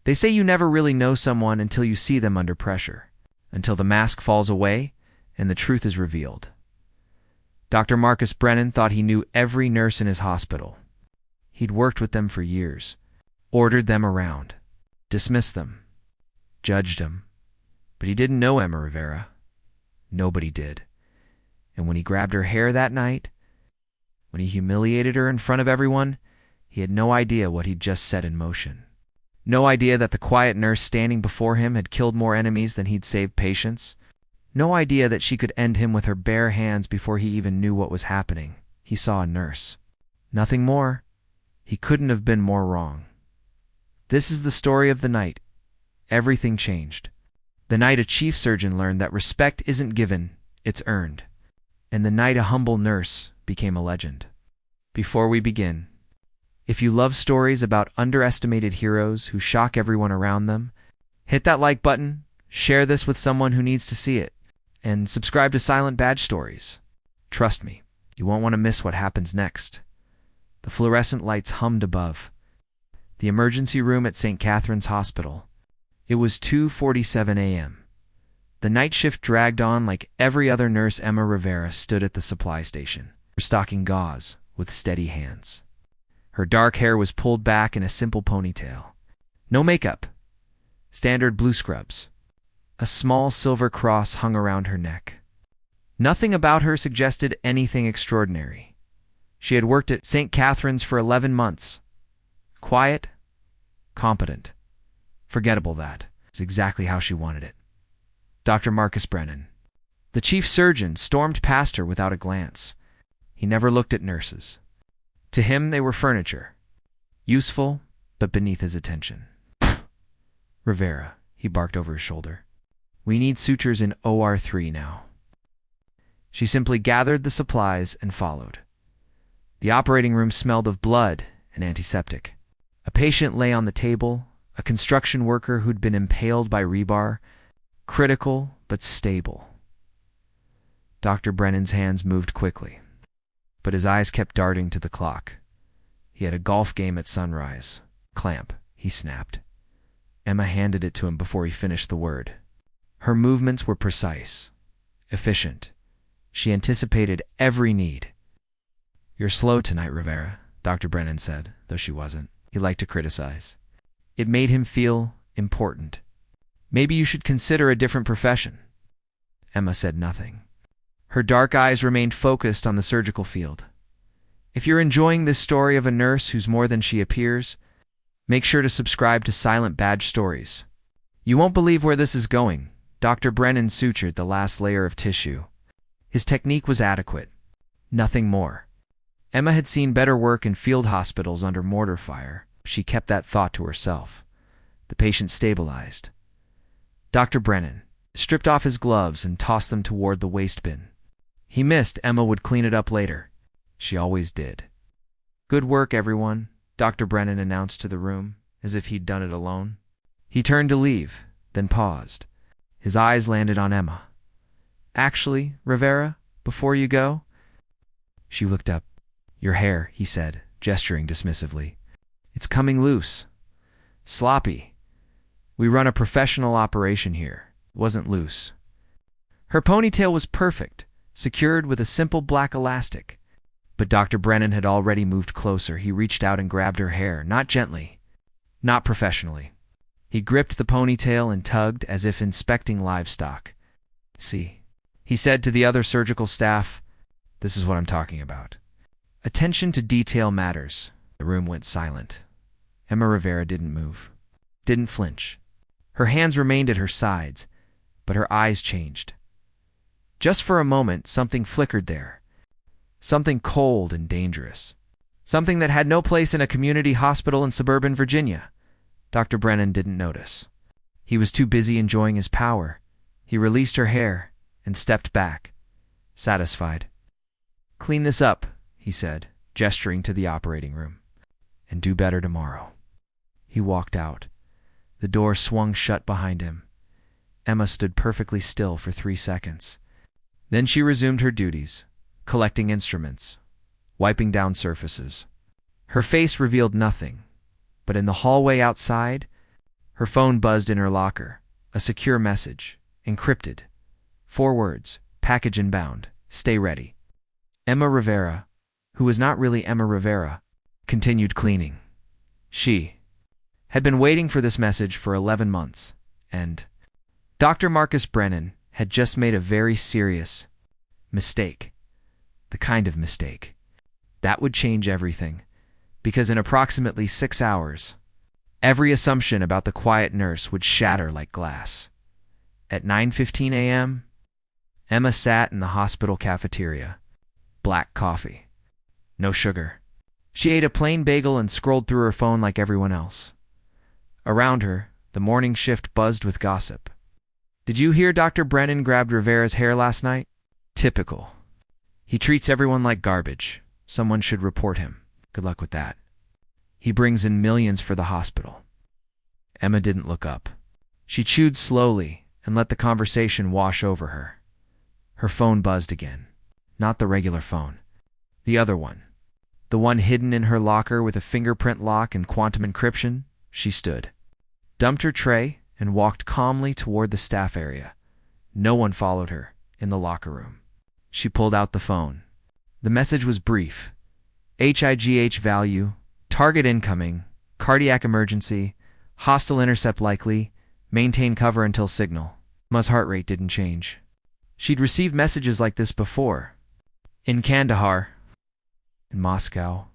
They say you never really know someone until you see them under pressure, until the mask falls away and the truth is revealed. Dr. Marcus Brennan thought he knew every nurse in his hospital. He'd worked with them for years, ordered them around, dismissed them, judged them. But he didn't know Emma Rivera. Nobody did. And when he grabbed her hair that night, when he humiliated her in front of everyone, he had no idea what he'd just set in motion. No idea that the quiet nurse standing before him had killed more enemies than he'd saved patients. No idea that she could end him with her bare hands before he even knew what was happening. He saw a nurse. Nothing more. He couldn't have been more wrong. This is the story of the night. Everything changed. The night a chief surgeon learned that respect isn't given, it's earned. And the night a humble nurse became a legend. Before we begin, if you love stories about underestimated heroes who shock everyone around them, hit that like button, share this with someone who needs to see it, and subscribe to Silent Badge Stories. Trust me, you won't want to miss what happens next. The fluorescent lights hummed above. The emergency room at St. Catherine's Hospital. It was 2:47 a.m. The night shift dragged on like every other nurse. Emma Rivera stood at the supply station, restocking gauze with steady hands. Her dark hair was pulled back in a simple ponytail. No makeup. Standard blue scrubs. A small silver cross hung around her neck. Nothing about her suggested anything extraordinary. She had worked at St. Catherine's for 11 months. Quiet, competent, forgettable. That was exactly how she wanted it. Dr. Marcus Brennan, the chief surgeon, stormed past her without a glance. He never looked at nurses. To him, they were furniture. Useful, but beneath his attention. Rivera, he barked over his shoulder. We need sutures in OR3 now. She simply gathered the supplies and followed. The operating room smelled of blood and antiseptic. A patient lay on the table, a construction worker who'd been impaled by rebar, critical but stable. Dr. Brennan's hands moved quickly, but his eyes kept darting to the clock. He had a golf game at sunrise. Clamp, he snapped. Emma handed it to him before he finished the word. Her movements were precise, efficient. She anticipated every need. You're slow tonight, Rivera, Dr. Brennan said, though she wasn't. He liked to criticize. It made him feel important. Maybe you should consider a different profession. Emma said nothing. Her dark eyes remained focused on the surgical field. If you're enjoying this story of a nurse who's more than she appears, make sure to subscribe to Silent Badge Stories. You won't believe where this is going. Dr. Brennan sutured the last layer of tissue. His technique was adequate. Nothing more. Emma had seen better work in field hospitals under mortar fire. She kept that thought to herself. The patient stabilized. Dr. Brennan stripped off his gloves and tossed them toward the waste bin. He missed Emma would clean it up later. She always did. Good work, everyone, Dr. Brennan announced to the room, as if he'd done it alone. He turned to leave, then paused. His eyes landed on Emma. Actually, Rivera, before you go? She looked up. Your hair, he said, gesturing dismissively. It's coming loose. Sloppy. We run a professional operation here. It wasn't loose. Her ponytail was perfect, secured with a simple black elastic. But Dr. Brennan had already moved closer. He reached out and grabbed her hair, not gently, not professionally. He gripped the ponytail and tugged as if inspecting livestock. See, he said to the other surgical staff, this is what I'm talking about. Attention to detail matters. The room went silent. Emma Rivera didn't move, didn't flinch. Her hands remained at her sides, but her eyes changed. Just for a moment, something flickered there. Something cold and dangerous. Something that had no place in a community hospital in suburban Virginia. Dr. Brennan didn't notice. He was too busy enjoying his power. He released her hair and stepped back, satisfied. Clean this up, he said, gesturing to the operating room, and do better tomorrow. He walked out. The door swung shut behind him. Emma stood perfectly still for 3 seconds. Then she resumed her duties, collecting instruments, wiping down surfaces. Her face revealed nothing, but in the hallway outside, Her phone buzzed in her locker. A secure message. Encrypted. 4 words. Package inbound. Stay ready. Emma Rivera, who was not really Emma Rivera, continued cleaning. She had been waiting for this message for 11 months, and Dr. Marcus Brennan had just made a very serious mistake. The kind of mistake that would change everything, because in approximately 6 hours, every assumption about the quiet nurse would shatter like glass. At 9:15 a.m., Emma sat in the hospital cafeteria. Black coffee. No sugar. She ate a plain bagel and scrolled through her phone like everyone else. Around her, the morning shift buzzed with gossip. Did you hear Dr. Brennan grabbed Rivera's hair last night? Typical. He treats everyone like garbage. Someone should report him. Good luck with that. He brings in millions for the hospital. Emma didn't look up. She chewed slowly and let the conversation wash over her. Her phone buzzed again. Not the regular phone. The other one. The one hidden in her locker with a fingerprint lock and quantum encryption. She stood, dumped her tray, and walked calmly toward the staff area. No one followed her in the locker room. She pulled out the phone. The message was brief. HIGH value, target incoming, cardiac emergency, hostile intercept likely, maintain cover until signal. Emma's heart rate didn't change. She'd received messages like this before. In Kandahar, in Moscow,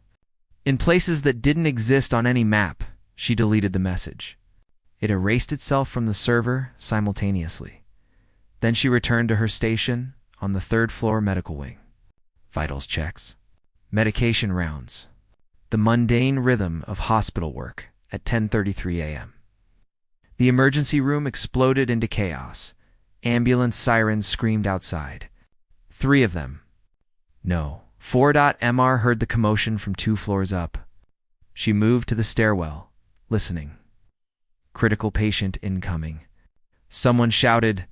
in places that didn't exist on any map. She deleted the message. It erased itself from the server simultaneously. Then she returned to her station on the 3rd floor medical wing. Vitals checks. Medication rounds. The mundane rhythm of hospital work at 10:33 a.m. The emergency room exploded into chaos. Ambulance sirens screamed outside. 3 of them. No. 4.Mr heard the commotion from 2 floors up. She moved to the stairwell, listening. Critical patient incoming. Someone shouted,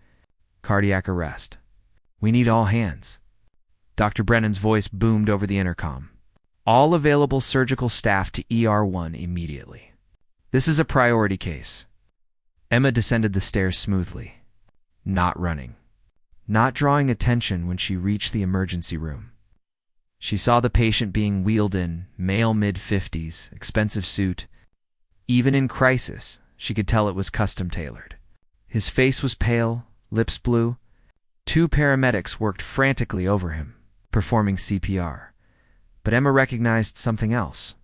"Cardiac arrest. We need all hands." Dr. Brennan's voice boomed over the intercom. All available surgical staff to ER1 immediately. This is a priority case. Emma descended the stairs smoothly, not running, not drawing attention when she reached the emergency room. She saw the patient being wheeled in, male mid-50s, expensive suit. Even in crisis, she could tell it was custom-tailored. His face was pale, lips blue. 2 paramedics worked frantically over him, performing CPR. But Emma recognized something else.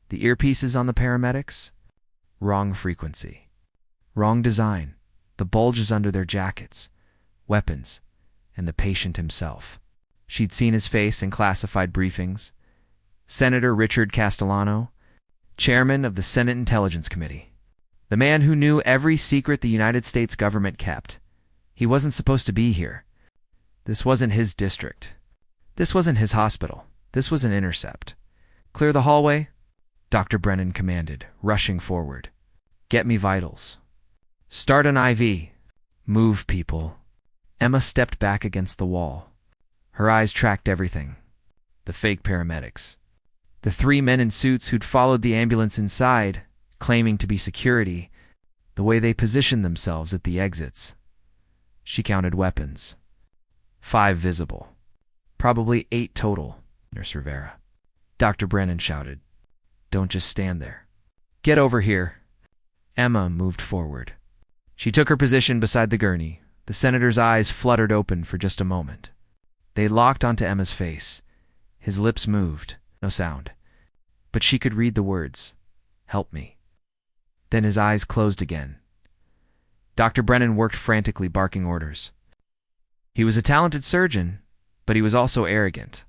The earpieces on the paramedics? Wrong frequency. Wrong design. The bulges under their jackets. Weapons. And the patient himself. She'd seen his face in classified briefings. Senator Richard Castellano, chairman of the Senate Intelligence Committee. The man who knew every secret the United States government kept. He wasn't supposed to be here. This wasn't his district. This wasn't his hospital. This was an intercept. Clear the hallway, Dr. Brennan commanded, rushing forward. Get me vitals. Start an IV. Move, people. Emma stepped back against the wall. Her eyes tracked everything. The fake paramedics. The 3 men in suits who'd followed the ambulance inside, claiming to be security, the way they positioned themselves at the exits. She counted weapons. 5 visible. Probably 8 total, Nurse Rivera. Dr. Brennan shouted. Don't just stand there. Get over here. Emma moved forward. She took her position beside the gurney. The senator's eyes fluttered open for just a moment. They locked onto Emma's face. His lips moved. No sound. But she could read the words. Help me. Then his eyes closed again. Dr. Brennan worked frantically, barking orders. He was a talented surgeon, but he was also arrogant.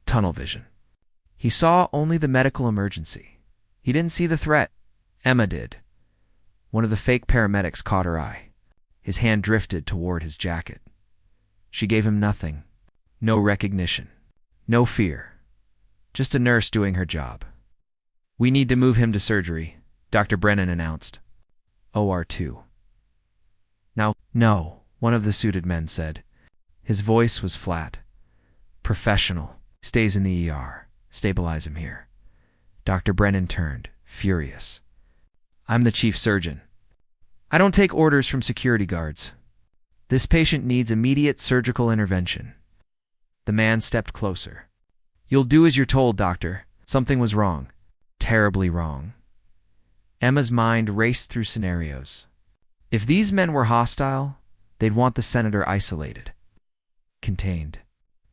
Tunnel vision. He saw only the medical emergency. He didn't see the threat. Emma did. One of the fake paramedics caught her eye. His hand drifted toward his jacket. She gave him nothing. No recognition. No fear. Just a nurse doing her job. We need to move him to surgery, Dr. Brennan announced. OR2. Now, no, one of the suited men said. His voice was flat. Professional. Stays in the ER. Stabilize him here. Dr. Brennan turned, furious. I'm the chief surgeon. I don't take orders from security guards. This patient needs immediate surgical intervention. The man stepped closer. You'll do as you're told, doctor. Something was wrong. Terribly wrong. Emma's mind raced through scenarios. If these men were hostile, they'd want the senator isolated, contained.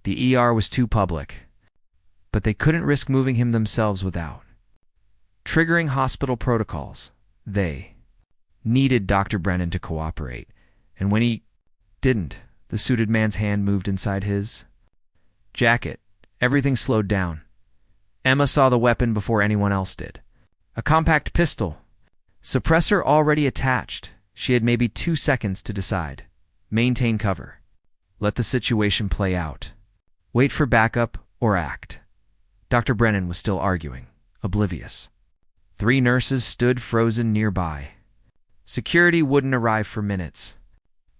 The ER was too public, but they couldn't risk moving him themselves without triggering hospital protocols. They needed Dr. Brennan to cooperate, and when he didn't, the suited man's hand moved inside his jacket. Everything slowed down. Emma saw the weapon before anyone else did. A compact pistol. Suppressor already attached. She had maybe 2 seconds to decide. Maintain cover. Let the situation play out. Wait for backup or act. Dr. Brennan was still arguing, oblivious. 3 nurses stood frozen nearby. Security wouldn't arrive for minutes.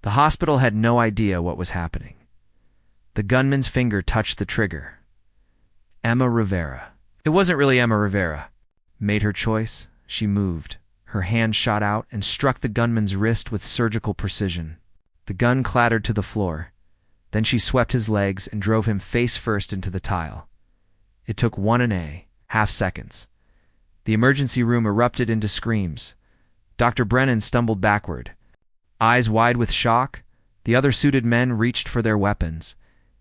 The hospital had no idea what was happening. The gunman's finger touched the trigger. Emma Rivera. It wasn't really Emma Rivera. Made her choice, she moved. Her hand shot out and struck the gunman's wrist with surgical precision. The gun clattered to the floor. Then she swept his legs and drove him face first into the tile. It took 1.5 seconds. The emergency room erupted into screams. Dr. Brennan stumbled backward. Eyes wide with shock, the other suited men reached for their weapons,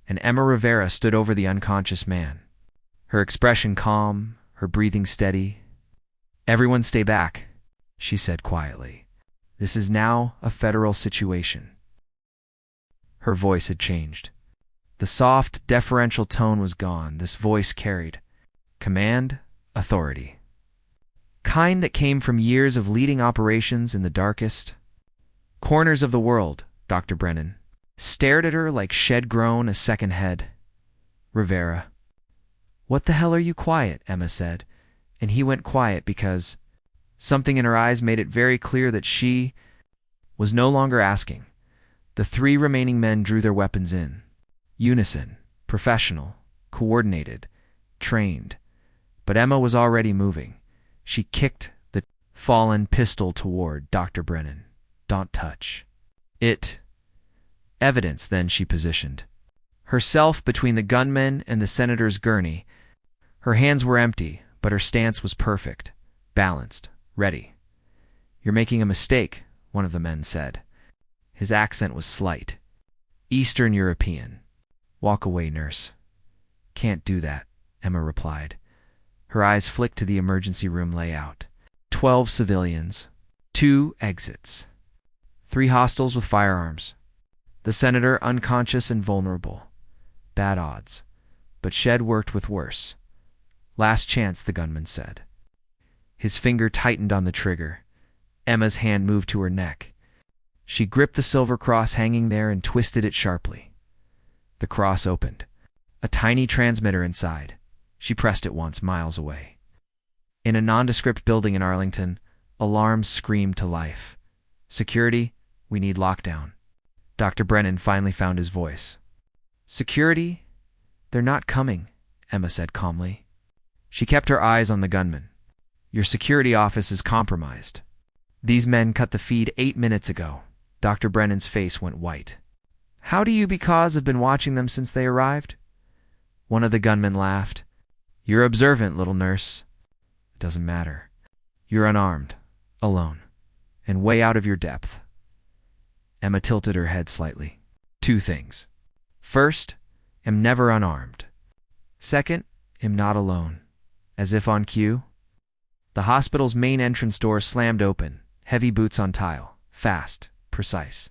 and Emma Rivera stood over the unconscious man. Her expression calm, her breathing steady. Everyone stay back, she said quietly. This is now a federal situation. Her voice had changed. The soft, deferential tone was gone. This voice carried command, authority. Kind that came from years of leading operations in the darkest corners of the world. Dr. Brennan stared at her like she'd grown a second head. Rivera. What the hell are you quiet? Emma said, and he went quiet because something in her eyes made it very clear that she was no longer asking. The 3 remaining men drew their weapons in. Unison, professional, coordinated, trained. But Emma was already moving. She kicked the fallen pistol toward Dr. Brennan. Don't touch it. Evidence, then she positioned herself between the gunman and the senator's gurney. Her hands were empty, but her stance was perfect, balanced, ready. You're making a mistake, one of the men said. His accent was slight. Eastern European. Walk away, nurse. Can't do that, Emma replied. Her eyes flicked to the emergency room layout. 12 civilians. 2 exits. 3 hostiles with firearms. The senator unconscious and vulnerable. Bad odds. But Shed worked with worse. Last chance, the gunman said. His finger tightened on the trigger. Emma's hand moved to her neck. She gripped the silver cross hanging there and twisted it sharply. The cross opened. A tiny transmitter inside. She pressed it once, miles away. In a nondescript building in Arlington, alarms screamed to life. Security, we need lockdown. Dr. Brennan finally found his voice. Security? They're not coming, Emma said calmly. She kept her eyes on the gunman. Your security office is compromised. These men cut the feed 8 minutes ago. Dr. Brennan's face went white. How do you because have been watching them since they arrived? One of the gunmen laughed. You're observant, little nurse. It doesn't matter. You're unarmed, alone, and way out of your depth. Emma tilted her head slightly. 2 things. First, am never unarmed. Second, am not alone. As if on cue. The hospital's main entrance door slammed open, heavy boots on tile, fast, precise.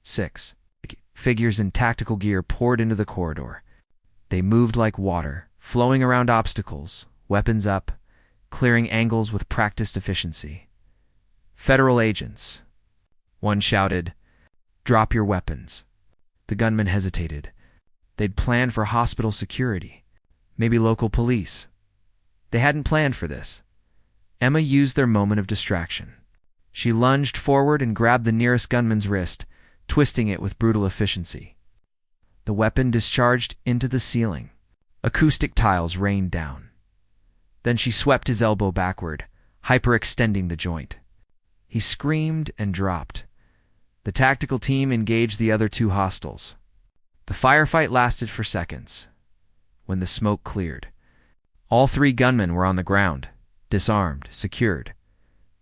6. Figures in tactical gear poured into the corridor. They moved like water, flowing around obstacles, weapons up, clearing angles with practiced efficiency. Federal agents. One shouted, "Drop your weapons." The gunman hesitated. They'd planned for hospital security, maybe local police. They hadn't planned for this. Emma used their moment of distraction. She lunged forward and grabbed the nearest gunman's wrist, twisting it with brutal efficiency. The weapon discharged into the ceiling. Acoustic tiles rained down. Then she swept his elbow backward, hyperextending the joint. He screamed and dropped. The tactical team engaged the other two hostiles. The firefight lasted for seconds. When the smoke cleared, all three gunmen were on the ground, disarmed, secured.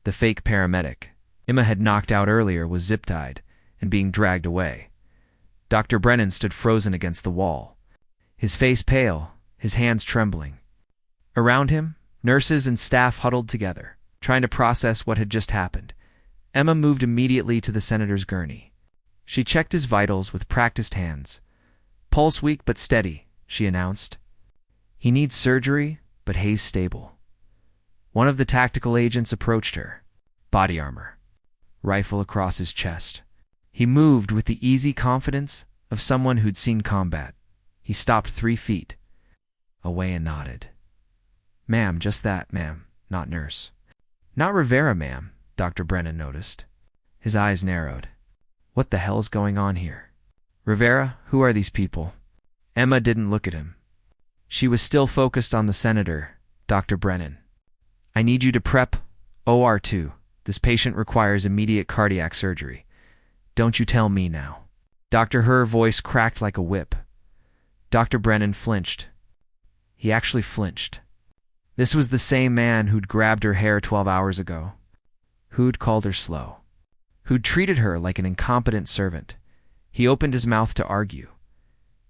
The fake paramedic Emma had knocked out earlier was zip-tied and being dragged away. Dr. Brennan stood frozen against the wall, his face pale, his hands trembling. Around him, nurses and staff huddled together, trying to process what had just happened. Emma moved immediately to the senator's gurney. She checked his vitals with practiced hands. "Pulse weak but steady," she announced. "He needs surgery, but Hayes stable." One of the tactical agents approached her. Body armor, rifle across his chest. He moved with the easy confidence of someone who'd seen combat. He stopped 3 feet away and nodded. "Ma'am, just that, ma'am, not nurse." "Not Rivera, ma'am," Dr. Brennan noticed. His eyes narrowed. "What the hell's going on here? Rivera, who are these people?" Emma didn't look at him. She was still focused on the senator, Dr. Brennan. "I need you to prep OR2. This patient requires immediate cardiac surgery. Don't you tell me now." Her voice cracked like a whip. Dr. Brennan flinched. He actually flinched. This was the same man who'd grabbed her hair 12 hours ago, who'd called her slow, who'd treated her like an incompetent servant. He opened his mouth to argue.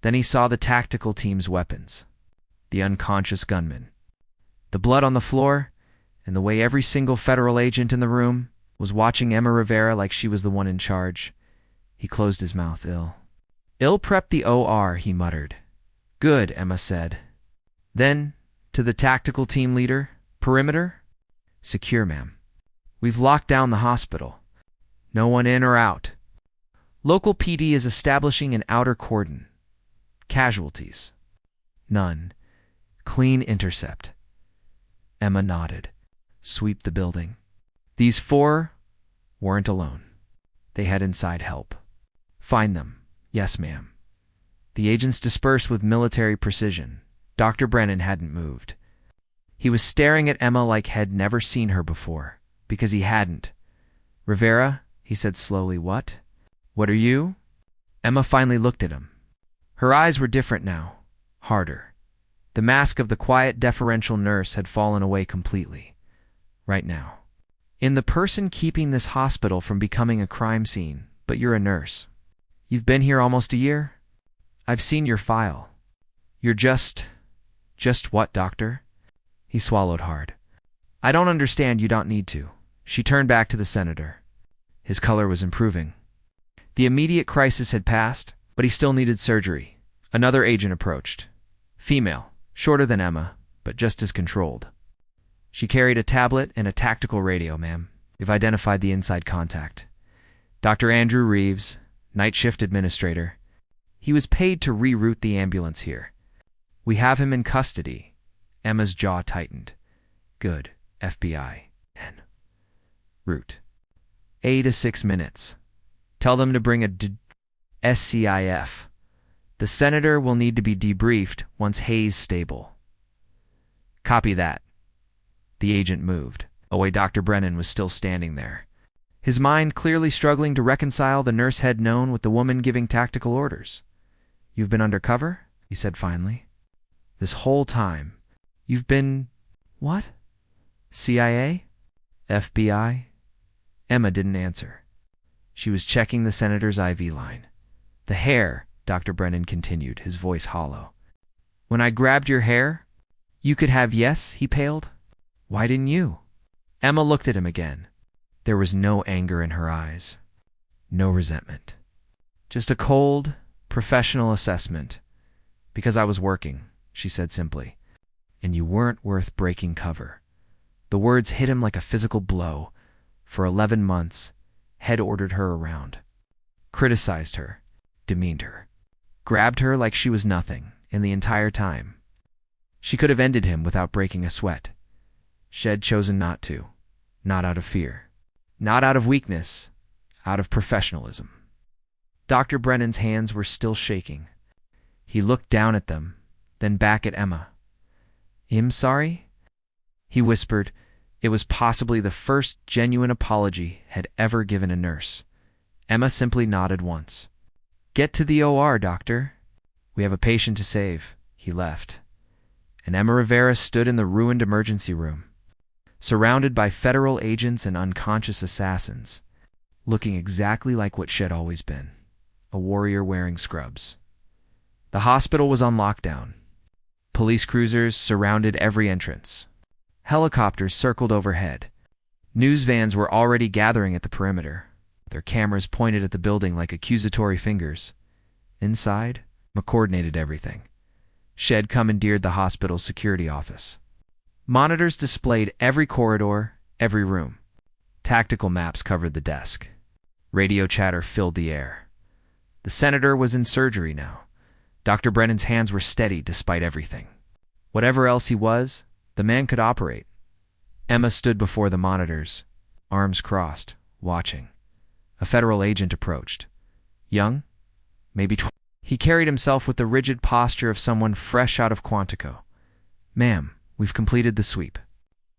Then he saw the tactical team's weapons, the unconscious gunman, the blood on the floor, and the way every single federal agent in the room was watching Emma Rivera like she was the one in charge. He closed his mouth. "Ill prep the OR," he muttered. "Good," Emma said. Then, to the tactical team leader, "Perimeter? Secure, ma'am. We've locked down the hospital. No one in or out. Local PD is establishing an outer cordon. Casualties? None. Clean intercept." Emma nodded. "Sweep the building." These 4 weren't alone. They had inside help. "Find them." "Yes, ma'am." The agents dispersed with military precision. Dr. Brennan hadn't moved. He was staring at Emma like he'd never seen her before, because he hadn't. "Rivera," he said slowly. "What? What are you?" Emma finally looked at him. Her eyes were different now, harder. The mask of the quiet, deferential nurse had fallen away completely. Right now. "In the person keeping this hospital from becoming a crime scene, but you're a nurse. You've been here almost a year? I've seen your file. You're just what, doctor?" He swallowed hard. "I don't understand. You don't need to." She turned back to the senator. His color was improving. The immediate crisis had passed, but he still needed surgery. Another agent approached. Female, shorter than Emma, but just as controlled. She carried a tablet and a tactical radio, "Ma'am. We've identified the inside contact. Dr. Andrew Reeves, night shift administrator. He was paid to reroute the ambulance here. We have him in custody." Emma's jaw tightened. "Good. FBI. N. Route. A to 6 minutes. Tell them to bring a SCIF. The senator will need to be debriefed once Hayes stable." "Copy that." The agent moved. Dr. Brennan was still standing there, his mind clearly struggling to reconcile the nurse had known with the woman giving tactical orders. "You've been undercover?" he said finally. "This whole time. You've been... what? CIA? FBI?" Emma didn't answer. She was checking the senator's IV line. "The hair," Dr. Brennan continued, his voice hollow. "When I grabbed your hair, you could have yes," he paled. "Why didn't you?" Emma looked at him again. There was no anger in her eyes, no resentment. Just a cold, professional assessment. "Because I was working," she said simply. "And you weren't worth breaking cover." The words hit him like a physical blow. For 11 months, had ordered her around, criticized her, demeaned her, grabbed her like she was nothing, and the entire time. She could have ended him without breaking a sweat. She'd chosen not to, not out of fear, not out of weakness, out of professionalism. Dr. Brennan's hands were still shaking. He looked down at them, then back at Emma. "I'm sorry?" he whispered, It was possibly the first genuine apology had ever given a nurse. Emma simply nodded once. "Get to the OR, doctor. We have a patient to save." He left, and Emma Rivera stood in the ruined emergency room, surrounded by federal agents and unconscious assassins, looking exactly like what she'd always been, a warrior wearing scrubs. The hospital was on lockdown. Police cruisers surrounded every entrance. Helicopters circled overhead. News vans were already gathering at the perimeter, their cameras pointed at the building like accusatory fingers. Inside, Emma coordinated everything. She'd commandeered the hospital's security office. Monitors displayed every corridor, every room. Tactical maps covered the desk. Radio chatter filled the air. The senator was in surgery now. Dr. Brennan's hands were steady despite everything. Whatever else he was, the man could operate. Emma stood before the monitors, arms crossed, watching. A federal agent approached. Young, maybe 20. He carried himself with the rigid posture of someone fresh out of Quantico. "Ma'am, we've completed the sweep.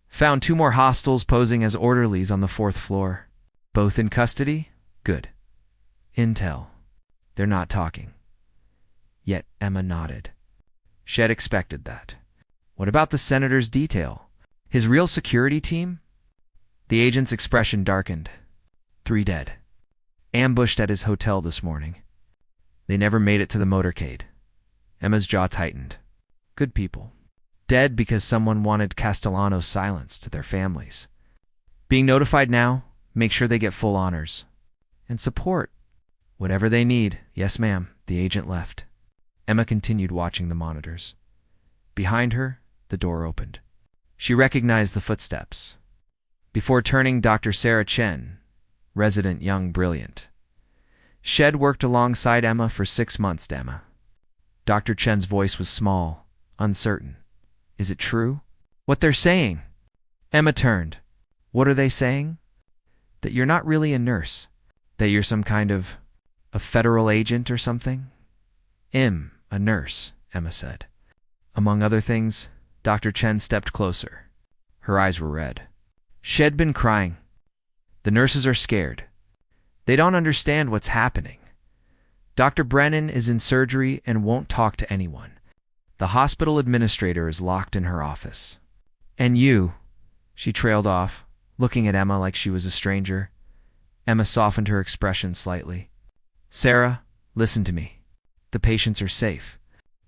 Found 2 more hostiles posing as orderlies on the 4th floor. Both in custody? Good. Intel. They're not talking." Yet Emma nodded. She'd expected that. What about the senator's detail? His real security team? The agent's expression darkened. 3 dead. Ambushed at his hotel this morning. They never made it to the motorcade. Emma's jaw tightened. Good people. Dead because someone wanted Castellano's silence to their families. Being notified now, make sure they get full honors. And support. Whatever they need. Yes, ma'am. The agent left. Emma continued watching the monitors. Behind her, the door opened. She recognized the footsteps. Before turning, Dr. Sarah Chen, resident young brilliant. She'd worked alongside Emma for 6 months, Emma. Dr. Chen's voice was small, uncertain. Is it true? What they're saying? Emma turned. What are they saying? That you're not really a nurse. That you're some kind of a federal agent or something? A nurse, Emma said. Among other things, Dr. Chen stepped closer. Her eyes were red. She'd been crying. The nurses are scared. They don't understand what's happening. Dr. Brennan is in surgery and won't talk to anyone. The hospital administrator is locked in her office. And you, she trailed off, looking at Emma like she was a stranger. Emma softened her expression slightly. Sarah, listen to me. The patients are safe.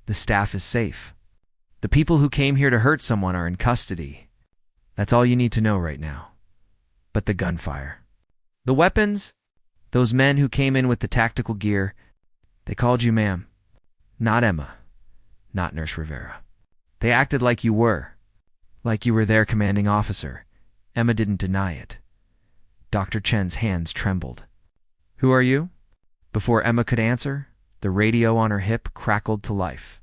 The staff is safe. The people who came here to hurt someone are in custody. That's all you need to know right now. But the gunfire. The weapons? Those men who came in with the tactical gear, they called you ma'am. Not Emma. Not Nurse Rivera. They acted like you were their commanding officer. Emma didn't deny it. Dr. Chen's hands trembled. Who are you? Before Emma could answer, the radio on her hip crackled to life.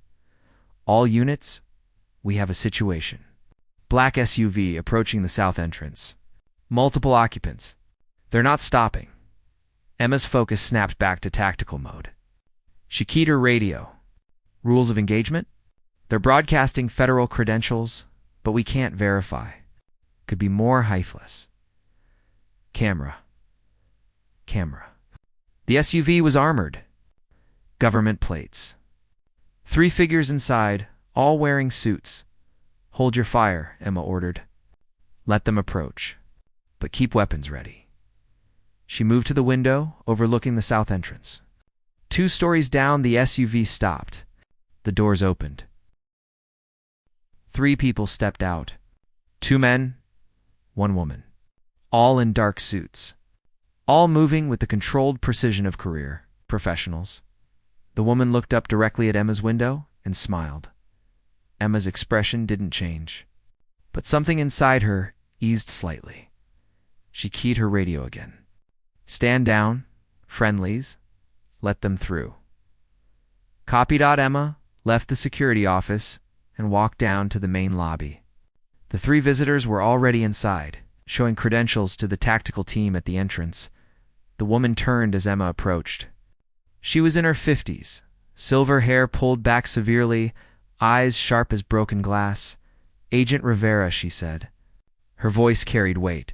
All units, we have a situation. Black SUV approaching the south entrance. Multiple occupants. They're not stopping. Emma's focus snapped back to tactical mode. She keyed her radio. Rules of engagement? They're broadcasting federal credentials, but we can't verify. Could be more hyphless. Camera. The SUV was armored. Government plates. 3 figures inside, all wearing suits. Hold your fire, Emma ordered. Let them approach, but keep weapons ready. She moved to the window, overlooking the south entrance. 2 stories down, the SUV stopped. The doors opened. 3 people stepped out. 2 men, 1 woman. All in dark suits. All moving with the controlled precision of career professionals. The woman looked up directly at Emma's window and smiled. Emma's expression didn't change, but something inside her eased slightly. She keyed her radio again. Stand down, friendlies. Let them through. Copied. Emma left the security office and walked down to the main lobby. The 3 visitors were already inside, showing credentials to the tactical team at the entrance. The woman turned as Emma approached. She was in her 50s, silver hair pulled back severely, eyes sharp as broken glass. Agent Rivera, she said. Her voice carried weight.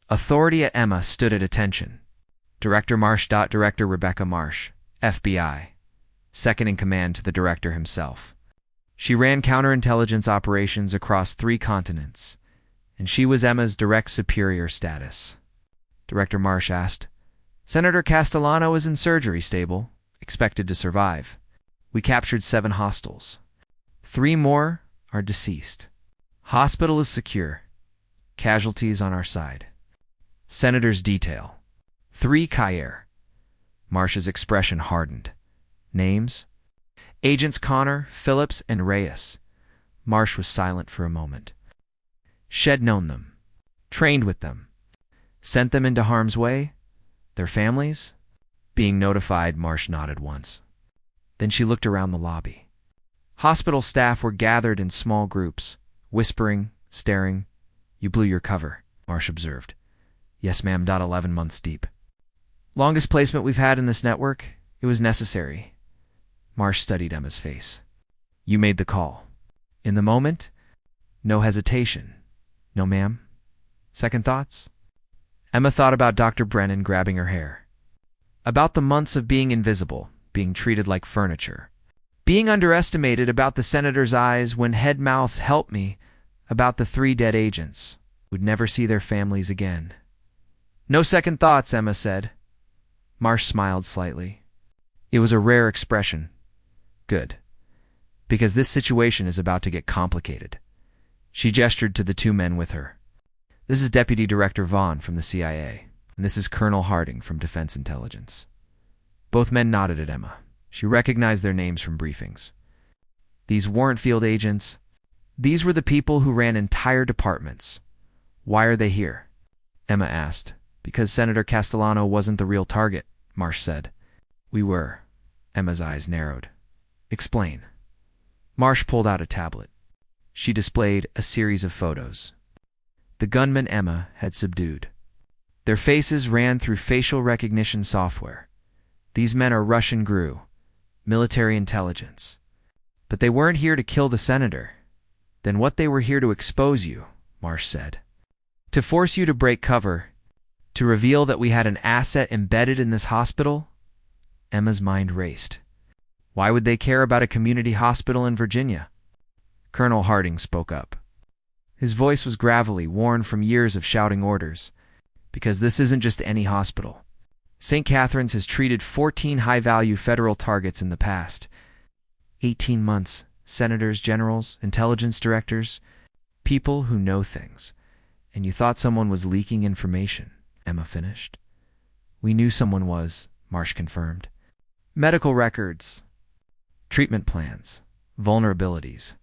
Authority at Emma stood at attention. Director Marsh. Director Rebecca Marsh, FBI, second in command to the director himself. She ran counterintelligence operations across 3 continents, and she was Emma's direct superior status. Director Marsh asked, Senator Castellano is in surgery, stable, expected to survive. We captured 7 hostiles. 3 more are deceased. Hospital is secure. Casualties on our side. Senator's detail. 3 Caire. Marsh's expression hardened. Names? Agents Connor, Phillips, and Reyes. Marsh was silent for a moment. She'd known them. Trained with them. Sent them into harm's way? Their families? Being notified, Marsh nodded once. Then she looked around the lobby. Hospital staff were gathered in small groups, whispering, staring. You blew your cover, Marsh observed. Yes, ma'am. 11 months deep. Longest placement we've had in this network. It was necessary. Marsh studied Emma's face. You made the call. In the moment? No hesitation. No, ma'am. Second thoughts? Emma thought about Dr. Brennan grabbing her hair. About the months of being invisible, being treated like furniture. Being underestimated, about the senator's eyes when head mouthed help me, about the 3 dead agents, would never see their families again. No second thoughts, Emma said. Marsh smiled slightly. It was a rare expression. Good. Because this situation is about to get complicated. She gestured to the 2 men with her. This is Deputy Director Vaughn from the CIA, and this is Colonel Harding from Defense Intelligence. Both men nodded at Emma. She recognized their names from briefings. These weren't field agents. These were the people who ran entire departments. Why are they here? Emma asked. Because Senator Castellano wasn't the real target, Marsh said. We were. Emma's eyes narrowed. Explain. Marsh pulled out a tablet. She displayed a series of photos. The gunmen Emma had subdued. Their faces ran through facial recognition software. These men are Russian GRU, military intelligence. But they weren't here to kill the senator. Then what they were here to expose you, Marsh said. To force you to break cover. To reveal that we had an asset embedded in this hospital? Emma's mind raced. Why would they care about a community hospital in Virginia? Colonel Harding spoke up. His voice was gravelly, worn from years of shouting orders. Because this isn't just any hospital. St. Catherine's has treated 14 high-value federal targets in the past. 18 months, senators, generals, intelligence directors, people who know things. And you thought someone was leaking information. Emma finished. We knew someone was, Marsh confirmed. Medical records, treatment plans, vulnerabilities.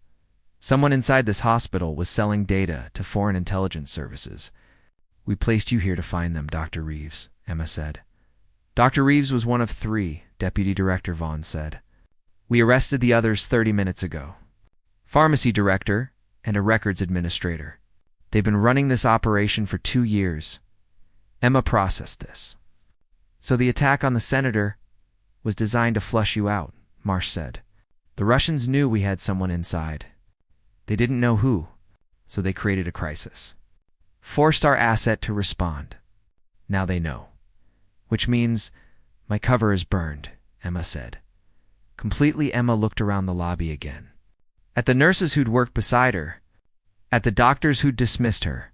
Someone inside this hospital was selling data to foreign intelligence services. We placed you here to find them, Dr. Reeves, Emma said. Dr. Reeves was one of 3, Deputy Director Vaughn said. We arrested the others 30 minutes ago. Pharmacy director and a records administrator. They've been running this operation for 2 years. Emma processed this. So the attack on the senator was designed to flush you out, Marsh said. The Russians knew we had someone inside. They didn't know who, so they created a crisis. Forced our asset to respond. Now they know. Which means my cover is burned, Emma said. Completely, Emma looked around the lobby again. At the nurses who'd worked beside her. At the doctors who'd dismissed her.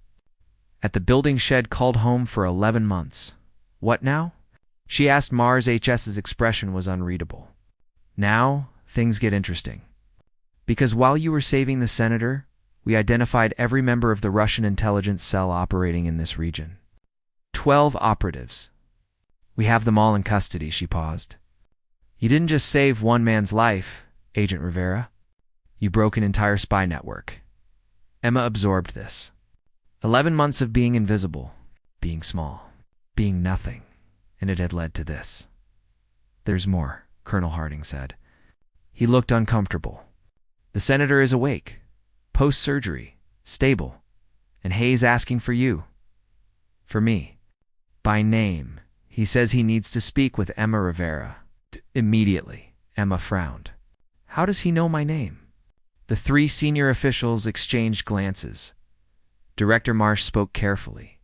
At the building shed called home for 11 months. What now? She asked. Mars HS's expression was unreadable. Now, things get interesting. Because while you were saving the senator, we identified every member of the Russian intelligence cell operating in this region. 12 operatives. We have them all in custody, she paused. You didn't just save one man's life, Agent Rivera. You broke an entire spy network. Emma absorbed this. 11 months of being invisible, being small, being nothing, and it had led to this. There's more, Colonel Harding said. He looked uncomfortable. The senator is awake, post-surgery, stable, and Hayes asking for you. For me. By name. He says he needs to speak with Emma Rivera. Immediately, Emma frowned. How does he know my name? The 3 senior officials exchanged glances. Director Marsh spoke carefully.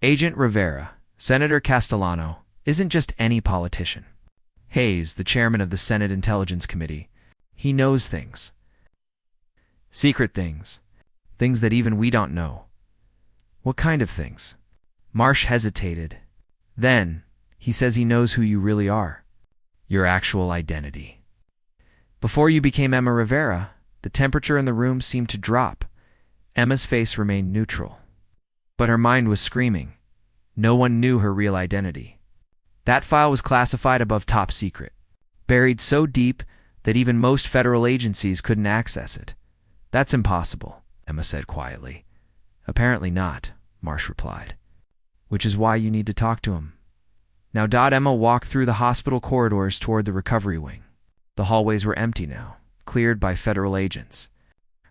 Agent Rivera, Senator Castellano, isn't just any politician. Hayes, the chairman of the Senate Intelligence Committee, he knows things. Secret things. Things that even we don't know. What kind of things? Marsh hesitated. Then, he says he knows who you really are. Your actual identity. Before you became Emma Rivera, the temperature in the room seemed to drop. Emma's face remained neutral. But her mind was screaming. No one knew her real identity. That file was classified above top secret, buried so deep that even most federal agencies couldn't access it. That's impossible, Emma said quietly. Apparently not, Marsh replied. Which is why you need to talk to him. Now Emma walked through the hospital corridors toward the recovery wing. The hallways were empty now, cleared by federal agents.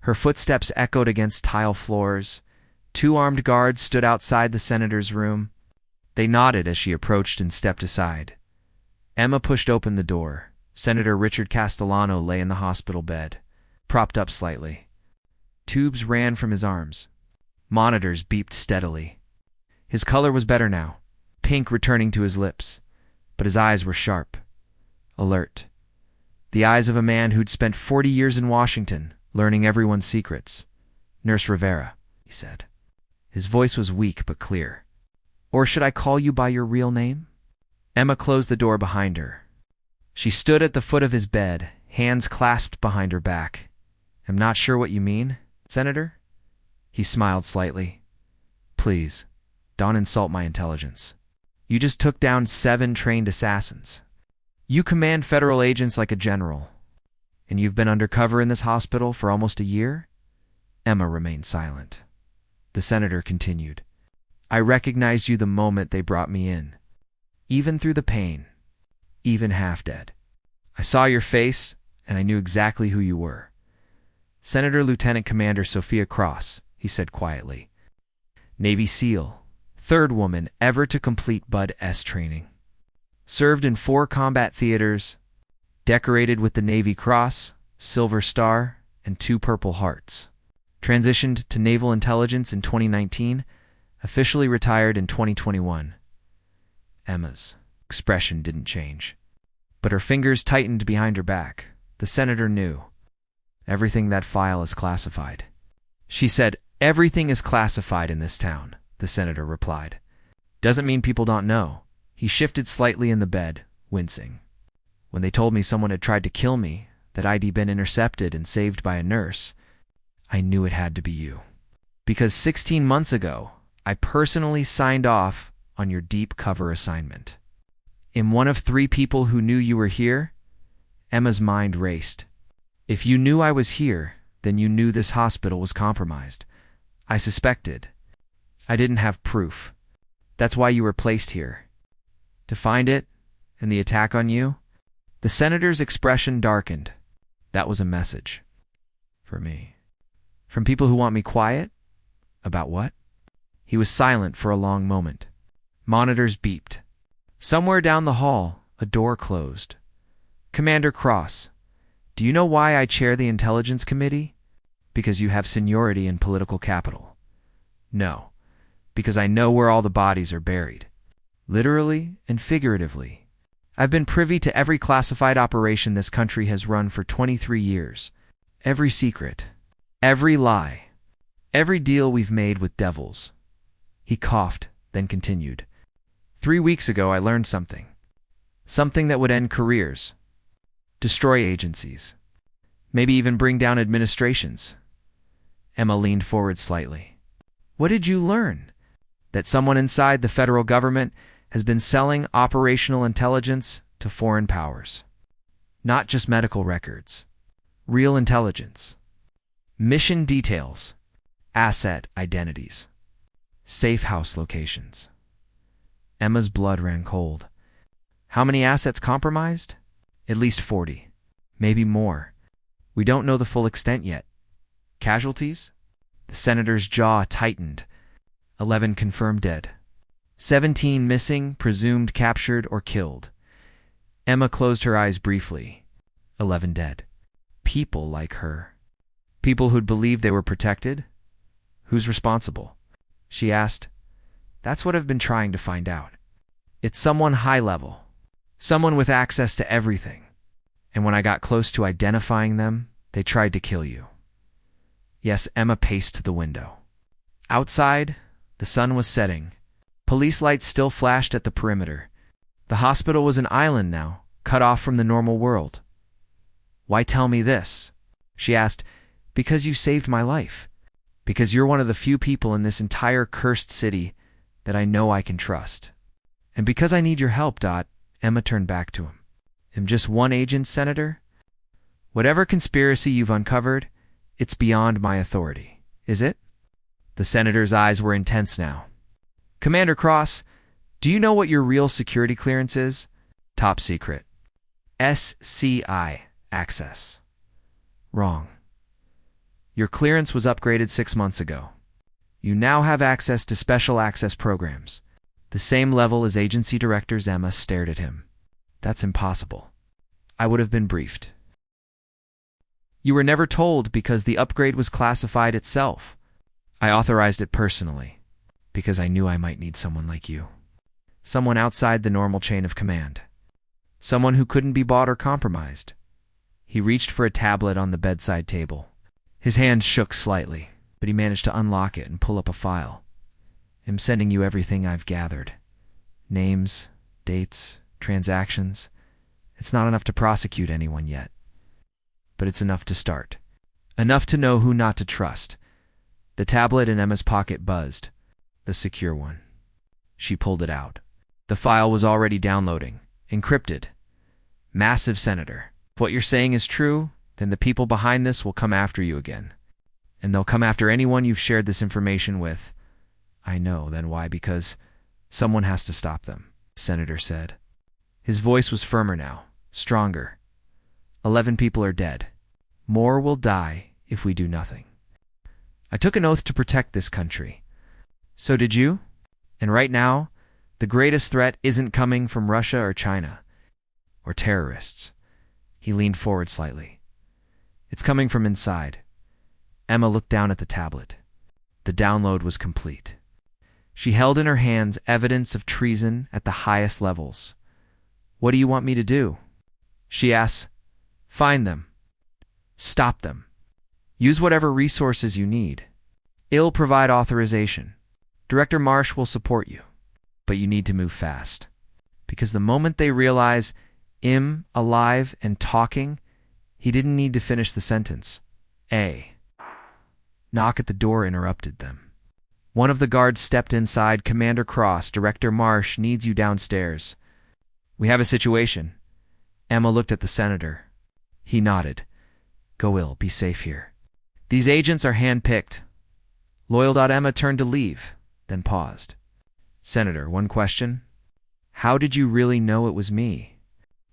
Her footsteps echoed against tile floors. 2 armed guards stood outside the senator's room. They nodded as she approached and stepped aside. Emma pushed open the door. Senator Richard Castellano lay in the hospital bed, propped up slightly. Tubes ran from his arms. Monitors beeped steadily. His color was better now, pink returning to his lips, but his eyes were sharp, alert. The eyes of a man who'd spent 40 years in Washington, learning everyone's secrets. Nurse Rivera, he said. His voice was weak but clear. Or should I call you by your real name? Emma closed the door behind her. She stood at the foot of his bed, hands clasped behind her back. I'm not sure what you mean, Senator? He smiled slightly. Please, don't insult my intelligence. You just took down 7 trained assassins. You command federal agents like a general. And you've been undercover in this hospital for almost a year? Emma remained silent. The senator continued. I recognized you the moment they brought me in. Even through the pain. Even half dead. I saw your face, and I knew exactly who you were. Senator Lieutenant Commander Sophia Cross, he said quietly. Navy SEAL. 3rd woman ever to complete Bud S training. Served in 4 combat theaters. Decorated with the Navy Cross, Silver Star, and 2 Purple Hearts. Transitioned to Naval Intelligence in 2019. Officially retired in 2021. Emma's expression didn't change, but her fingers tightened behind her back. The senator knew. Everything that file is classified. She said, everything is classified in this town, the senator replied. Doesn't mean people don't know. He shifted slightly in the bed, wincing. When they told me someone had tried to kill me, that I'd been intercepted and saved by a nurse, I knew it had to be you. Because 16 months ago, I personally signed off on your deep cover assignment. Am one of 3 people who knew you were here? Emma's mind raced. If you knew I was here, then you knew this hospital was compromised. I suspected. I didn't have proof. That's why you were placed here. To find it, and the attack on you? The senator's expression darkened. That was a message. For me. From people who want me quiet? About what? He was silent for a long moment. Monitors beeped. Somewhere down the hall, a door closed. Commander Cross, do you know why I chair the Intelligence Committee? Because you have seniority in political capital. No, because I know where all the bodies are buried. Literally and figuratively. I've been privy to every classified operation this country has run for 23 years. Every secret. Every lie. Every deal we've made with devils. He coughed, then continued. 3 weeks ago I learned something. Something that would end careers. Destroy agencies. Maybe even bring down administrations. Emma leaned forward slightly. What did you learn? That someone inside the federal government has been selling operational intelligence to foreign powers. Not just medical records. Real intelligence. Mission details. Asset identities. Safe house locations. Emma's blood ran cold. How many assets compromised? At least 40. Maybe more. We don't know the full extent yet. Casualties? The senator's jaw tightened. 11 confirmed dead. 17 missing, presumed captured or killed. Emma closed her eyes briefly. 11 dead. People like her. People who'd believed they were protected. Who's responsible? She asked. That's what I've been trying to find out. It's someone high level. Someone with access to everything. And when I got close to identifying them, they tried to kill you. Yes, Emma paced to the window. Outside, the sun was setting. Police lights still flashed at the perimeter. The hospital was an island now, cut off from the normal world. Why tell me this? She asked. Because you saved my life. Because you're one of the few people in this entire cursed city that I know I can trust. And because I need your help, Dot, Emma turned back to him. I'm just one agent, Senator. Whatever conspiracy you've uncovered, it's beyond my authority. Is it? The senator's eyes were intense now. Commander Cross, do you know what your real security clearance is? Top secret. SCI access. Wrong. Your clearance was upgraded 6 months ago. You now have access to special access programs. The same level as agency directors. Emma stared at him. That's impossible. I would have been briefed. You were never told because the upgrade was classified itself. I authorized it personally because I knew I might need someone like you. Someone outside the normal chain of command. Someone who couldn't be bought or compromised. He reached for a tablet on the bedside table. His hand shook slightly, but he managed to unlock it and pull up a file. I'm sending you everything I've gathered. Names, dates, transactions. It's not enough to prosecute anyone yet. But it's enough to start. Enough to know who not to trust. The tablet in Emma's pocket buzzed. The secure one. She pulled it out. The file was already downloading. Encrypted. Massive, Senator. If what you're saying is true, then the people behind this will come after you again. And they'll come after anyone you've shared this information with. I know, then why? Because someone has to stop them, Senator said. His voice was firmer now, stronger. 11 people are dead. More will die if we do nothing. I took an oath to protect this country. So did you? And right now, the greatest threat isn't coming from Russia or China, or terrorists. He leaned forward slightly. It's coming from inside. Emma looked down at the tablet. The download was complete. She held in her hands evidence of treason at the highest levels. What do you want me to do? She asked. Find them. Stop them. Use whatever resources you need. I'll provide authorization. Director Marsh will support you. But you need to move fast. Because the moment they realize I'm alive and talking, he didn't need to finish the sentence. A knock at the door interrupted them. One of the guards stepped inside. Commander Cross, Director Marsh needs you downstairs. We have a situation. Emma looked at the senator. He nodded. Go ill, be safe here. These agents are hand-picked. Loyal. Emma turned to leave, then paused. Senator, one question. How did you really know it was me?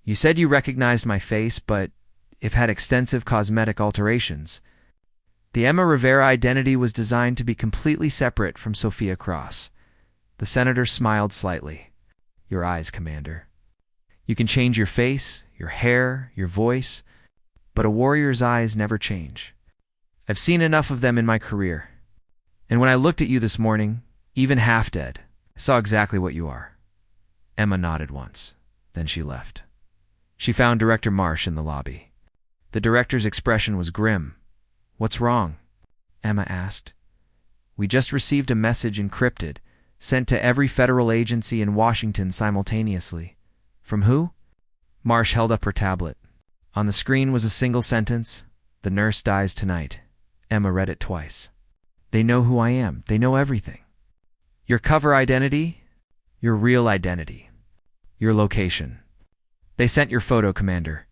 You said you recognized my face, but if had extensive cosmetic alterations. The Emma Rivera identity was designed to be completely separate from Sophia Cross. The senator smiled slightly. Your eyes, Commander. You can change your face, your hair, your voice, but a warrior's eyes never change. I've seen enough of them in my career. And when I looked at you this morning, even half dead, I saw exactly what you are. Emma nodded once. Then she left. She found Director Marsh in the lobby. The director's expression was grim. What's wrong? Emma asked. We just received a message encrypted, sent to every federal agency in Washington simultaneously. From who? Marsh held up her tablet. On the screen was a single sentence. The nurse dies tonight. Emma read it twice. They know who I am. They know everything. Your cover identity, your real identity, your location. They sent your photo, Commander.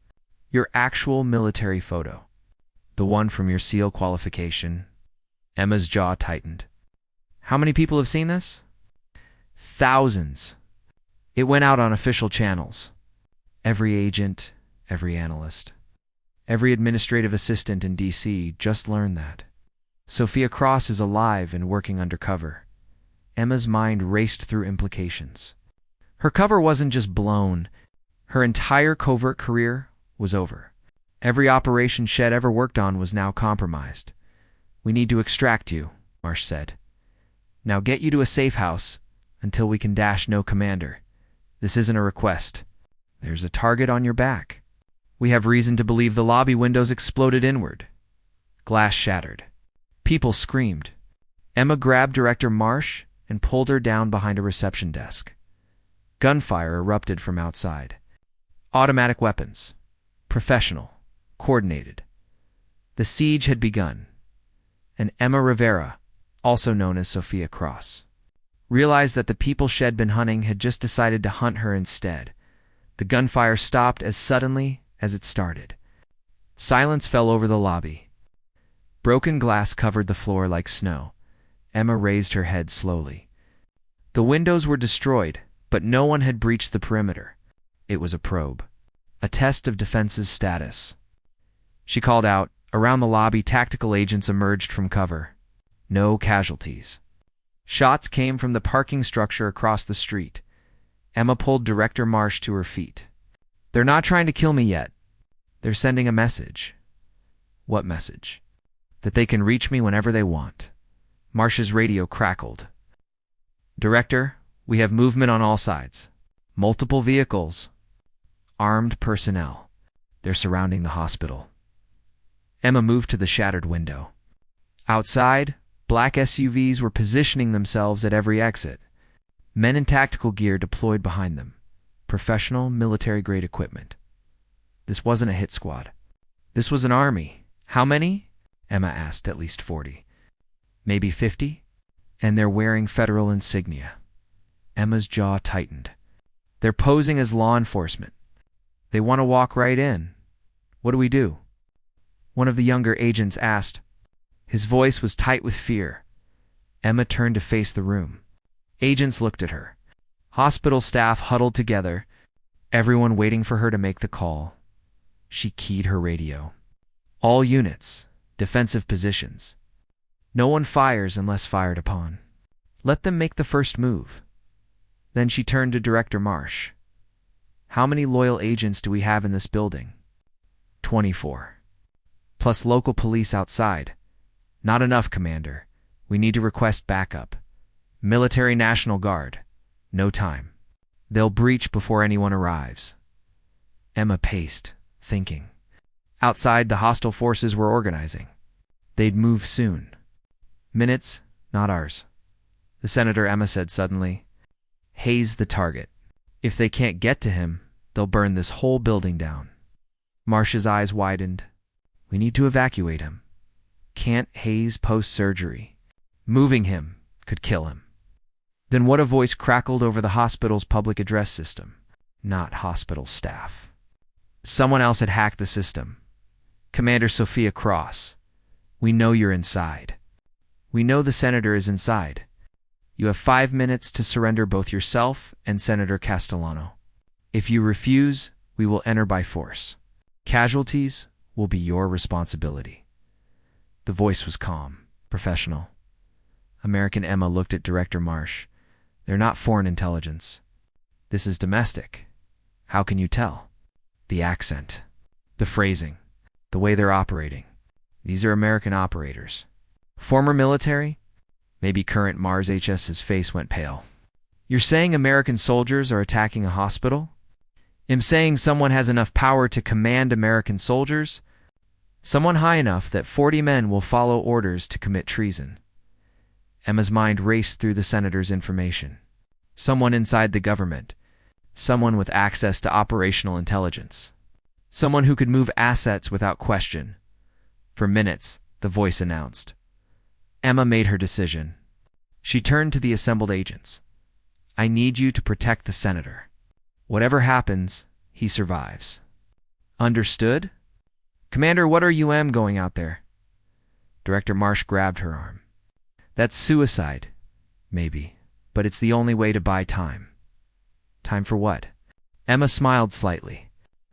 Your actual military photo. The one from your SEAL qualification. Emma's jaw tightened. How many people have seen this? Thousands. It went out on official channels. Every agent, every analyst, every administrative assistant in D.C. just learned that. Sophia Cross is alive and working undercover. Emma's mind raced through implications. Her cover wasn't just blown. Her entire covert career was over. Every operation Shed ever worked on was now compromised. We need to extract you, Marsh said. Now get you to a safe house until we can dash no commander. This isn't a request. There's a target on your back. We have reason to believe the lobby windows exploded inward. Glass shattered. People screamed. Emma grabbed Director Marsh and pulled her down behind a reception desk. Gunfire erupted from outside. Automatic weapons. Professional. Coordinated. The siege had begun. And Emma Rivera, also known as Sophia Cross, realized that the people she'd been hunting had just decided to hunt her instead. The gunfire stopped as suddenly as it started. Silence fell over the lobby. Broken glass covered the floor like snow. Emma raised her head slowly. The windows were destroyed, but no one had breached the perimeter. It was a probe. A test of defense's status. She called out. Around the lobby, tactical agents emerged from cover. No casualties. Shots came from the parking structure across the street. Emma pulled Director Marsh to her feet. They're not trying to kill me yet. They're sending a message. What message? That they can reach me whenever they want. Marsh's radio crackled. Director, we have movement on all sides. Multiple vehicles. Armed personnel. They're surrounding the hospital. Emma moved to the shattered window. Outside, black SUVs were positioning themselves at every exit. Men in tactical gear deployed behind them. Professional, military-grade equipment. This wasn't a hit squad. This was an army. How many? Emma asked. At least 40. Maybe 50? And they're wearing federal insignia. Emma's jaw tightened. They're posing as law enforcement. They want to walk right in. What do we do? One of the younger agents asked. His voice was tight with fear. Emma turned to face the room. Agents looked at her. Hospital staff huddled together, everyone waiting for her to make the call. She keyed her radio. All units, defensive positions. No one fires unless fired upon. Let them make the first move. Then she turned to Director Marsh. How many loyal agents do we have in this building? 24. Plus local police outside. Not enough, Commander. We need to request backup. Military National Guard. No time. They'll breach before anyone arrives. Emma paced, thinking. Outside, the hostile forces were organizing. They'd move soon. Minutes, not ours. The senator, Emma said suddenly. Haze the target. If they can't get to him, they'll burn this whole building down. Marsh's eyes widened. We need to evacuate him. Can't haze post-surgery. Moving him could kill him. Then what? A voice crackled over the hospital's public address system. Not hospital staff. Someone else had hacked the system. Commander Sophia Cross. We know you're inside. We know the senator is inside. You have 5 minutes to surrender both yourself and Senator Castellano. If you refuse, we will enter by force. Casualties will be your responsibility. The voice was calm, professional. American Emma looked at Director Marsh. They're not foreign intelligence. This is domestic. How can you tell? The accent, the phrasing, the way they're operating. These are American operators. Former military? Maybe current Mars HS. His face went pale. You're saying American soldiers are attacking a hospital? I'm saying someone has enough power to command American soldiers, someone high enough that 40 men will follow orders to commit treason. Emma's mind raced through the senator's information. Someone inside the government, someone with access to operational intelligence, someone who could move assets without question. For minutes, the voice announced. Emma made her decision. She turned to the assembled agents. I need you to protect the senator. Whatever happens, he survives. Understood? Commander, what are you going out there? Director Marsh grabbed her arm. That's suicide. Maybe. But it's the only way to buy time. Time for what? Emma smiled slightly.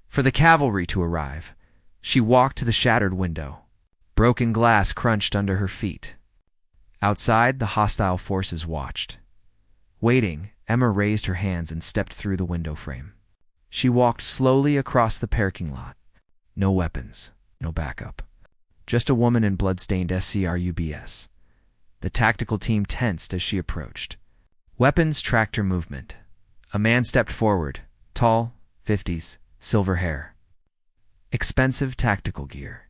For the cavalry to arrive. She walked to the shattered window. Broken glass crunched under her feet. Outside, the hostile forces watched. Waiting, Emma raised her hands and stepped through the window frame. She walked slowly across the parking lot. No weapons, no backup. Just a woman in blood-stained SCRUBS. The tactical team tensed as she approached. Weapons tracked her movement. A man stepped forward, tall, 50s, silver hair. Expensive tactical gear.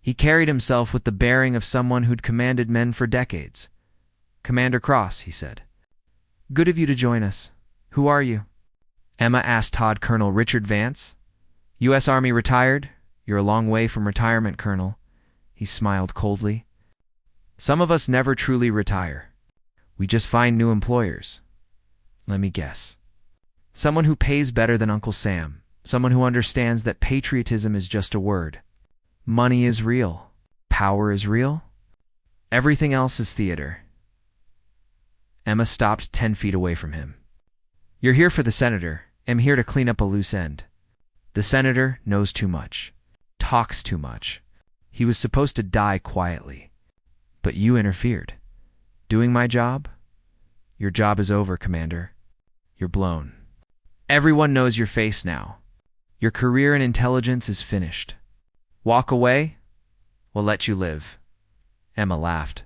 He carried himself with the bearing of someone who'd commanded men for decades. "Commander Cross," he said. "Good of you to join us. Who are you?" Emma asked Todd. "Colonel Richard Vance. U.S. Army retired. You're a long way from retirement, Colonel." He smiled coldly. "Some of us never truly retire. We just find new employers. Let me guess. Someone who pays better than Uncle Sam. Someone who understands that patriotism is just a word. Money is real. Power is real. Everything else is theater." Emma stopped 10 feet away from him. "You're here for the senator. I'm here to clean up a loose end. The senator knows too much. Talks too much. He was supposed to die quietly. But you interfered. Doing my job? Your job is over, Commander. You're blown. Everyone knows your face now. Your career in intelligence is finished. Walk away? We'll let you live." Emma laughed.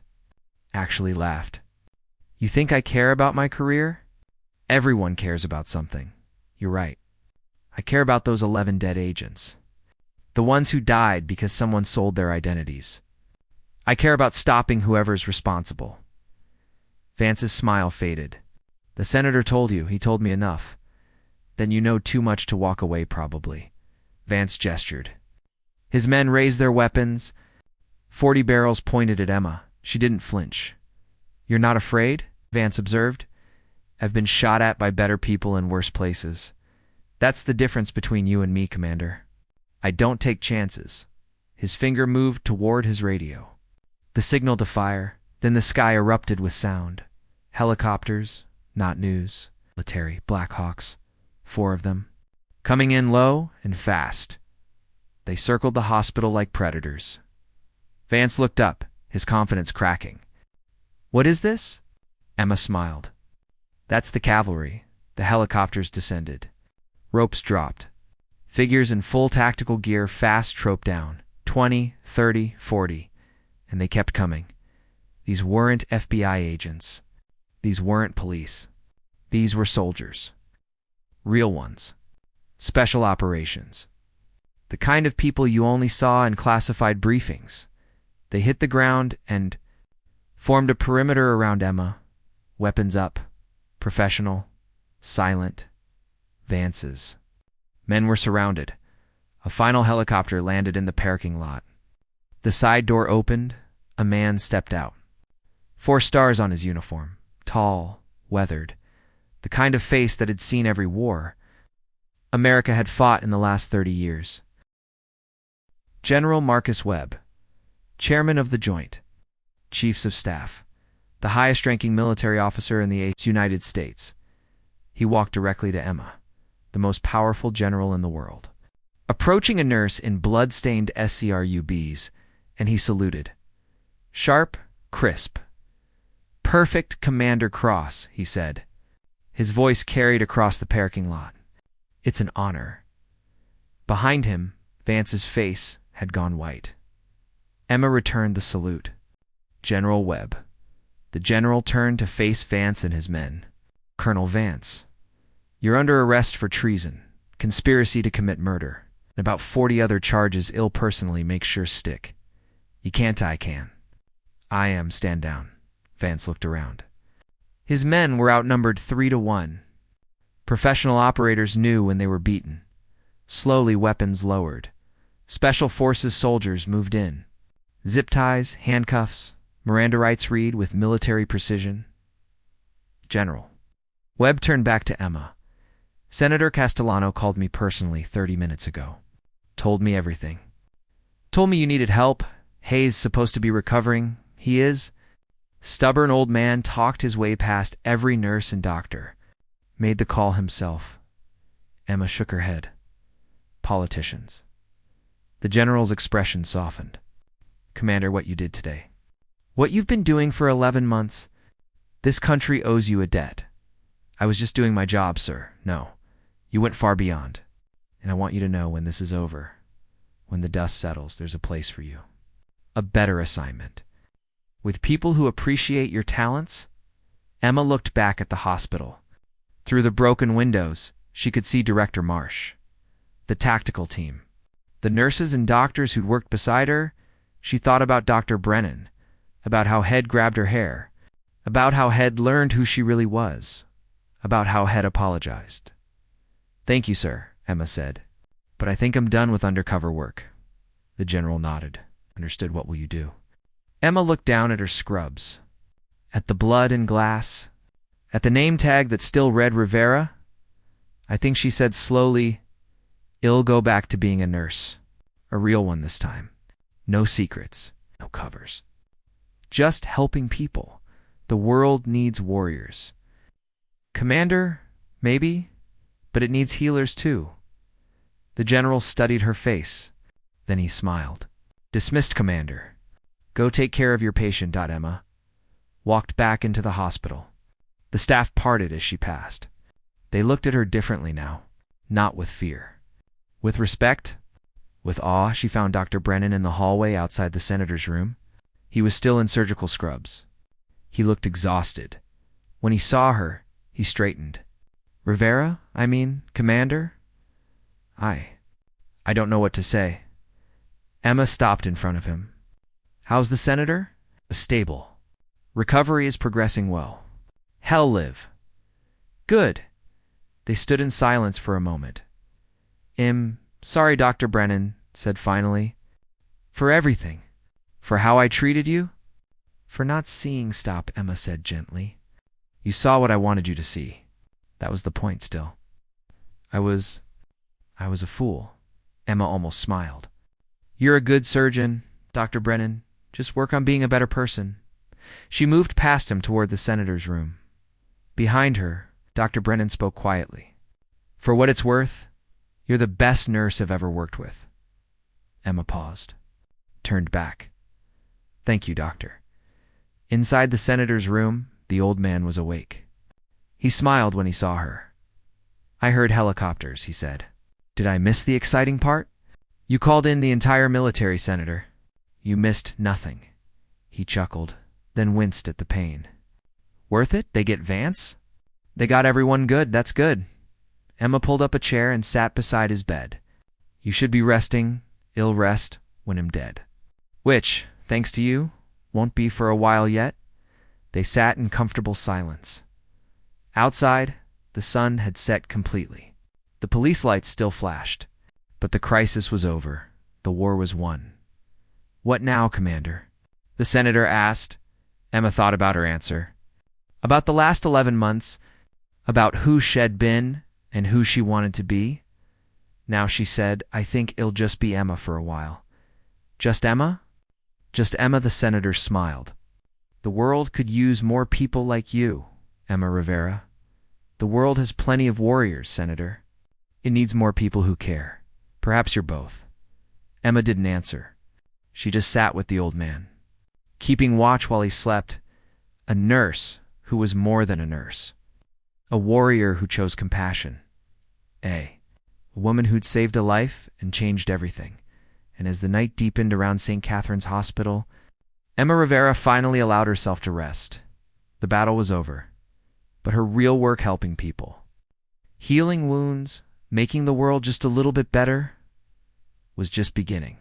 Actually laughed. "You think I care about my career? Everyone cares about something. You're right. I care about those 11 dead agents. The ones who died because someone sold their identities. I care about stopping whoever's responsible." Vance's smile faded. "The senator told you. He told me enough. Then you know too much to walk away, probably." Vance gestured. His men raised their weapons. 40 barrels pointed at Emma. She didn't flinch. "You're not afraid?" Vance observed. "I've been shot at by better people in worse places. That's the difference between you and me, Commander. I don't take chances." His finger moved toward his radio. The signal to fire, then the sky erupted with sound. Helicopters, not news, military, Black Hawks, 4 of them. Coming in low and fast. They circled the hospital like predators. Vance looked up, his confidence cracking. "What is this?" Emma smiled. "That's the cavalry." The helicopters descended. Ropes dropped. Figures in full tactical gear fast troped down. 20, 30, 40. And they kept coming. These weren't FBI agents. These weren't police. These were soldiers. Real ones. Special operations. The kind of people you only saw in classified briefings. They hit the ground and formed a perimeter around Emma. Weapons up. Professional. Silent. Vance's. Men were surrounded. A final helicopter landed in the parking lot. The side door opened. A man stepped out. 4 stars on his uniform. Tall, weathered. The kind of face that had seen every war America had fought in the last 30 years. General Marcus Webb, Chairman of the Joint Chiefs of Staff, the highest-ranking military officer in the United States. He walked directly to Emma, the most powerful general in the world. Approaching a nurse in blood-stained SCRUBs, and he saluted. Sharp, crisp. "Perfect, Commander Cross," he said. His voice carried across the parking lot. "It's an honor." Behind him, Vance's face had gone white. Emma returned the salute. "General Webb." The general turned to face Vance and his men. "Colonel Vance, you're under arrest for treason, conspiracy to commit murder, and about 40 other charges ill personally make sure stick. You can't, I can." "I am, stand down." Vance looked around. His men were outnumbered 3-1. Professional operators knew when they were beaten. Slowly, weapons lowered. Special Forces soldiers moved in. Zip ties, handcuffs, Miranda rights read with military precision. "General." Webb turned back to Emma. "Senator Castellano called me personally 30 minutes ago. Told me everything. Told me you needed help. Hayes supposed to be recovering. He is. Stubborn old man talked his way past every nurse and doctor. Made the call himself." Emma shook her head. "Politicians." The general's expression softened. "Commander, what you did today. What you've been doing for 11 months. This country owes you a debt. I was just doing my job, sir. No, you went far beyond. And I want you to know when this is over, when the dust settles, there's a place for you. A better assignment. with people who appreciate your talents? Emma looked back at the hospital. Through the broken windows, she could see Director Marsh, the tactical team, the nurses and doctors who'd worked beside her. She thought about Dr. Brennan, about how Head grabbed her hair, about how Head learned who she really was, about how Head apologized. "Thank you, sir," Emma said. "But I think I'm done with undercover work." The general nodded. "Understood. What will you do?" Emma looked down at her scrubs, at the blood and glass, at the name tag that still read Rivera. "I think," she said slowly, "I'll go back to being a nurse. A real one this time. No secrets, no covers. Just helping people. The world needs warriors. Commander, maybe, but it needs healers too." The general studied her face. Then he smiled. "Dismissed, Commander. Go take care of your patient." Emma walked back into the hospital. The staff parted as she passed. They looked at her differently now, not with fear. With respect, with awe. She found Dr. Brennan in the hallway outside the senator's room. He was still in surgical scrubs. He looked exhausted. When he saw her, he straightened. "Rivera, I mean, Commander?" I don't know what to say." Emma stopped in front of him. "How's the senator?" "Stable. Recovery is progressing well." "Hell live." "Good." They stood in silence for a moment. Sorry," Dr. Brennan said finally. "For everything. For how I treated you." "For not seeing." "Stop," Emma said gently. "You saw what I wanted you to see. That was the point still." I was a fool." Emma almost smiled. "You're a good surgeon, Dr. Brennan. Just work on being a better person." She moved past him toward the senator's room. Behind her, Dr. Brennan spoke quietly. "For what it's worth, you're the best nurse I've ever worked with." Emma paused, turned back. "Thank you, doctor." Inside the senator's room, the old man was awake. He smiled when he saw her. "I heard helicopters," he said. "Did I miss the exciting part?" "You called in the entire military, Senator. You missed nothing." He chuckled, then winced at the pain. "Worth it? They get Vance?" "They got everyone good. That's good." Emma pulled up a chair and sat beside his bed. "You should be resting. I'll rest when I'm dead. Which, thanks to you, won't be for a while yet." They sat in comfortable silence. Outside, the sun had set completely. The police lights still flashed. But the crisis was over. The war was won. "What now, Commander?" the senator asked. Emma thought about her answer. About the last 11 months, about who she'd been and who she wanted to be. Now she said, "I think it'll just be Emma for a while." "Just Emma?" "Just Emma," the senator smiled. "The world could use more people like you, Emma Rivera. The world has plenty of warriors, Senator. It needs more people who care. Perhaps you're both." Emma didn't answer. She just sat with the old man, keeping watch while he slept. A nurse who was more than a nurse. A warrior who chose compassion. A woman who'd saved a life and changed everything. And as the night deepened around St. Catherine's Hospital, Emma Rivera finally allowed herself to rest. The battle was over, but her real work helping people, healing wounds, making the world just a little bit better, was just beginning.